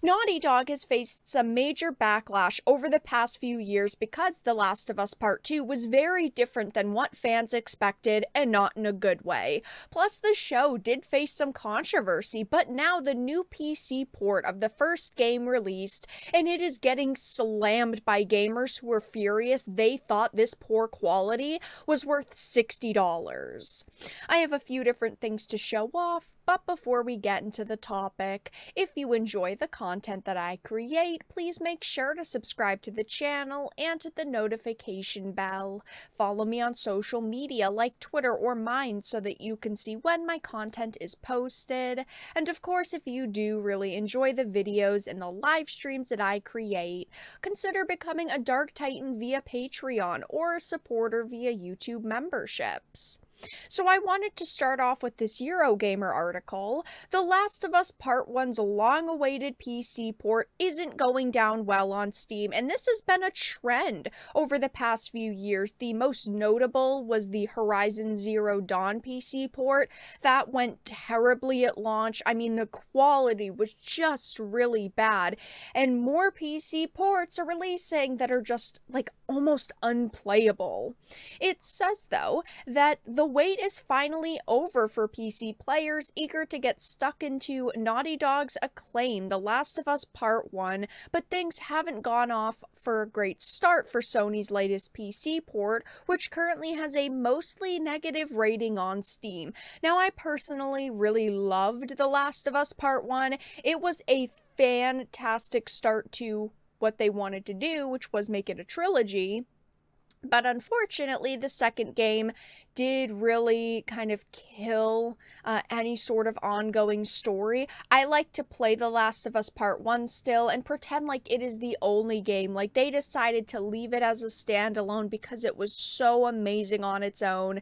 Naughty Dog has faced some major backlash over the past few years because The Last of Us Part 2 was very different than what fans expected, and not in a good way. Plus, the show did face some controversy, but now the new PC port of the first game released, and it is getting slammed by gamers who are furious they thought this poor quality was worth $60. I have a few different things to show off, but before we get into the topic, if you enjoy the content that I create, please make sure to subscribe to the channel and hit the notification bell. Follow me on social media like Twitter or mine so that you can see when my content is posted. And of course, if you do really enjoy the videos and the live streams that I create, consider becoming a Dark Titan via Patreon or a supporter via YouTube memberships. So I wanted to start off with this Eurogamer article. The Last of Us Part 1's long-awaited PC port isn't going down well on Steam, and this has been a trend over the past few years. The most notable was the Horizon Zero Dawn PC port. That went terribly at launch. I mean, the quality was just really bad, and more PC ports are releasing that are just, like, almost unplayable. It says, though, that the wait is finally over for PC players eager to get stuck into Naughty Dog's acclaim, The Last of Us Part 1, but things haven't gone off for a great start for Sony's latest PC port, which currently has a mostly negative rating on Steam. Now, I personally really loved The Last of Us Part 1. It was a fantastic start to what they wanted to do, which was make it a trilogy. But unfortunately, the second game did really kind of kill any sort of ongoing story. I like to play The Last of Us Part 1 still and pretend like it is the only game. Like, they decided to leave it as a standalone because it was so amazing on its own,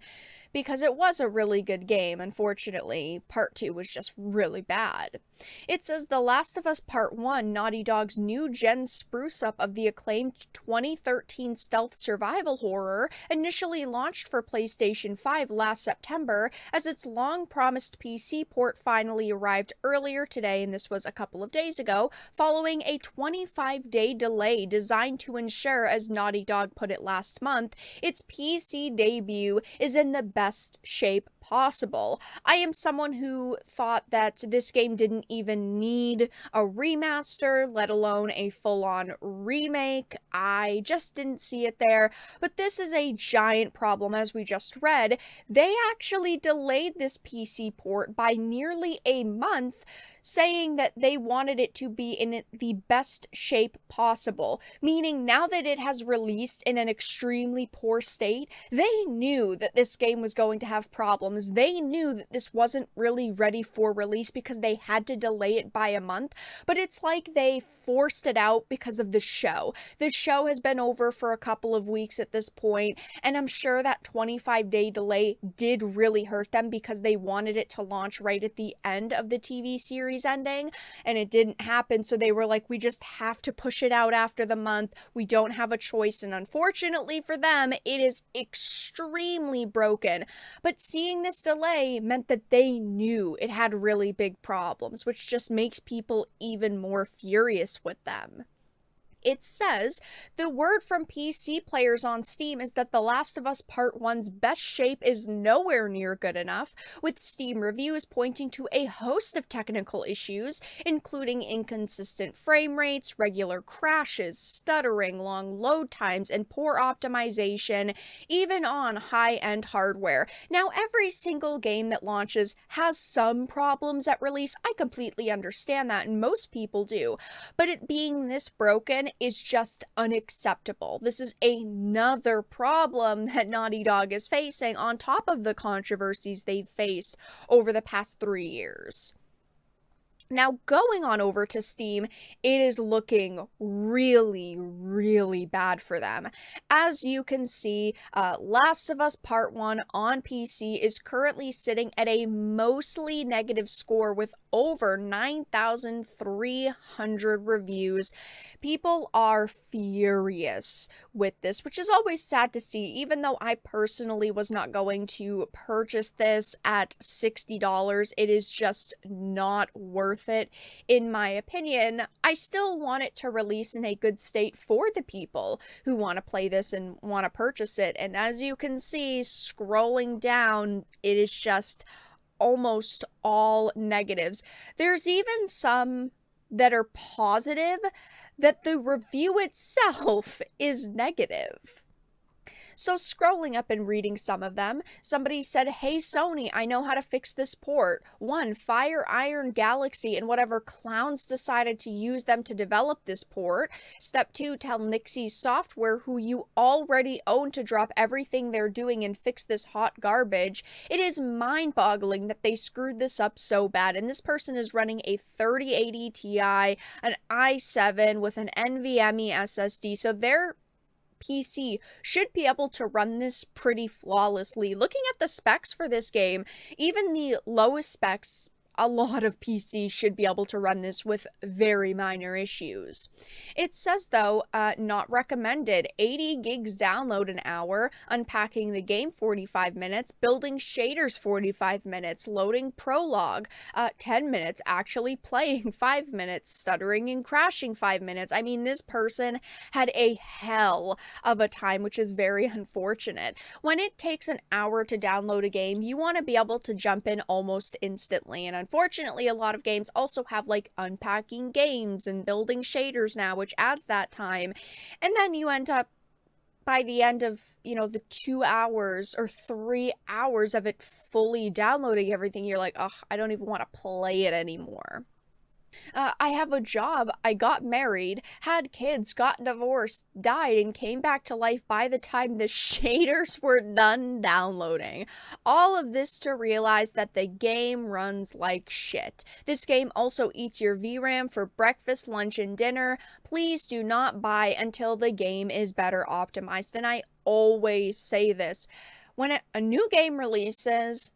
because it was a really good game. Unfortunately, Part 2 was just really bad. It says The Last of Us Part 1, Naughty Dog's new gen spruce up of the acclaimed 2013 stealth survival horror, initially launched for PlayStation 5 last September, as its long-promised PC port finally arrived earlier today, and this was a couple of days ago, following a 25-day delay designed to ensure, as Naughty Dog put it last month, its PC debut is in the best shape possible. I am someone who thought that this game didn't even need a remaster, let alone a full-on remake. I just didn't see it there, but this is a giant problem. As we just read, they actually delayed this PC port by nearly a month, saying that they wanted it to be in the best shape possible, meaning now that it has released in an extremely poor state, they knew that this game was going to have problems. They knew that this wasn't really ready for release because they had to delay it by a month, but it's like they forced it out because of the show. The show has been over for a couple of weeks at this point, and I'm sure that 25-day delay did really hurt them because they wanted it to launch right at the end of the TV series ending, and it didn't happen, so they were like, we just have to push it out after the month. We don't have a choice, and unfortunately for them, it is extremely broken. But seeing this delay meant that they knew it had really big problems, which just makes people even more furious with them. It says, the word from PC players on Steam is that The Last of Us Part 1's best shape is nowhere near good enough, with Steam reviews pointing to a host of technical issues, including inconsistent frame rates, regular crashes, stuttering, long load times, and poor optimization, even on high-end hardware. Now, every single game that launches has some problems at release. I completely understand that, and most people do, but it being this broken is just unacceptable. This is another problem that Naughty Dog is facing on top of the controversies they've faced over the past 3 years. Now, going on over to Steam, it is looking really, really bad for them. As you can see, Last of Us Part 1 on PC is currently sitting at a mostly negative score with over 9,300 reviews. People are furious with this, which is always sad to see, even though I personally was not going to purchase this at $60. It is just not worth worth it, in my opinion. I still want it to release in a good state for the people who want to play this and want to purchase it. And as you can see, scrolling down, it is just almost all negatives. There's even some that are positive, that the review itself is negative. So scrolling up and reading some of them, somebody said, "Hey Sony, I know how to fix this port. 1. Fire Iron Galaxy and whatever clowns decided to use them to develop this port. Step 2, tell Nixie Software, who you already own, to drop everything they're doing and fix this hot garbage. It is mind-boggling that they screwed this up so bad." And this person is running a 3080 Ti, an i7 with an NVMe SSD, so they're PC should be able to run this pretty flawlessly. Looking at the specs for this game, even the lowest specs, a lot of PCs should be able to run this with very minor issues. It says, though, not recommended. 80 gigs download an hour, unpacking the game 45 minutes, building shaders 45 minutes, loading prologue 10 minutes, actually playing 5 minutes, stuttering and crashing 5 minutes. I mean, this person had a hell of a time, which is very unfortunate. When it takes an hour to download a game, you want to be able to jump in almost instantly, and unfortunately, a lot of games also have like unpacking games and building shaders now, which adds that time. And then you end up, by the end of, the 2 hours or 3 hours of it fully downloading everything, you're like, oh, I don't even want to play it anymore. I have a job, I got married, had kids, got divorced, died, and came back to life by the time the shaders were done downloading. All of this to realize that the game runs like shit. This game also eats your VRAM for breakfast, lunch, and dinner. Please do not buy until the game is better optimized. And I always say this. When a new game releases,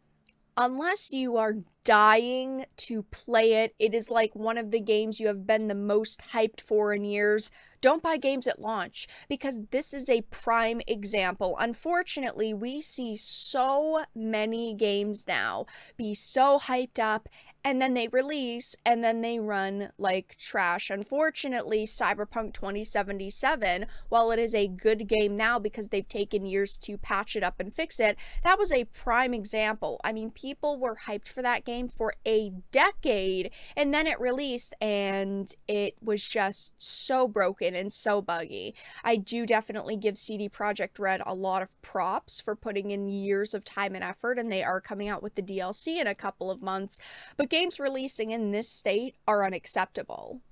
unless you are dying to play it, it is like one of the games you have been the most hyped for in years. Don't buy games at launch, because this is a prime example. Unfortunately, we see so many games now be so hyped up, and then they release, and then they run like trash. Unfortunately, Cyberpunk 2077, while it is a good game now because they've taken years to patch it up and fix it, that was a prime example. I mean, people were hyped for that game for a decade, and then it released, and it was just so broken and so buggy. I do definitely give CD Projekt Red a lot of props for putting in years of time and effort, and they are coming out with the DLC in a couple of months, but games releasing in this state are unacceptable.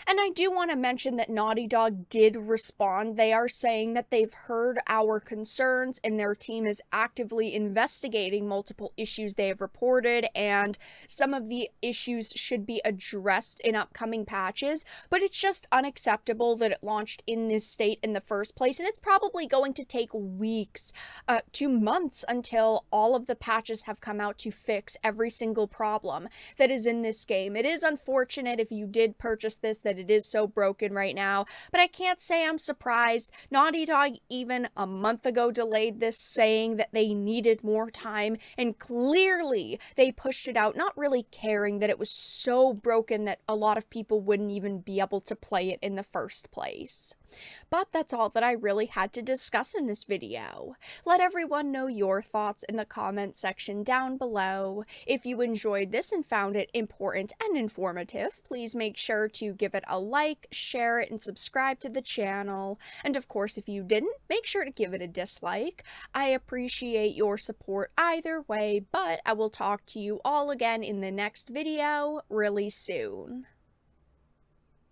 And I do want to mention that Naughty Dog did respond. They are saying that they've heard our concerns and their team is actively investigating multiple issues they have reported, and some of the issues should be addressed in upcoming patches, but it's just unacceptable that it launched in this state in the first place, and it's probably going to take weeks to months until all of the patches have come out to fix every single problem that is in this game. It is unfortunate if you did purchase this that it is so broken right now, but I can't say I'm surprised. Naughty Dog even a month ago delayed this, saying that they needed more time, and clearly they pushed it out, not really caring that it was so broken that a lot of people wouldn't even be able to play it in the first place. But that's all that I really had to discuss in this video. Let everyone know your thoughts in the comment section down below. If you enjoyed this and found it important and informative, please make sure to give it a like, share it, and subscribe to the channel. And of course, if you didn't, make sure to give it a dislike. I appreciate your support either way, but I will talk to you all again in the next video really soon.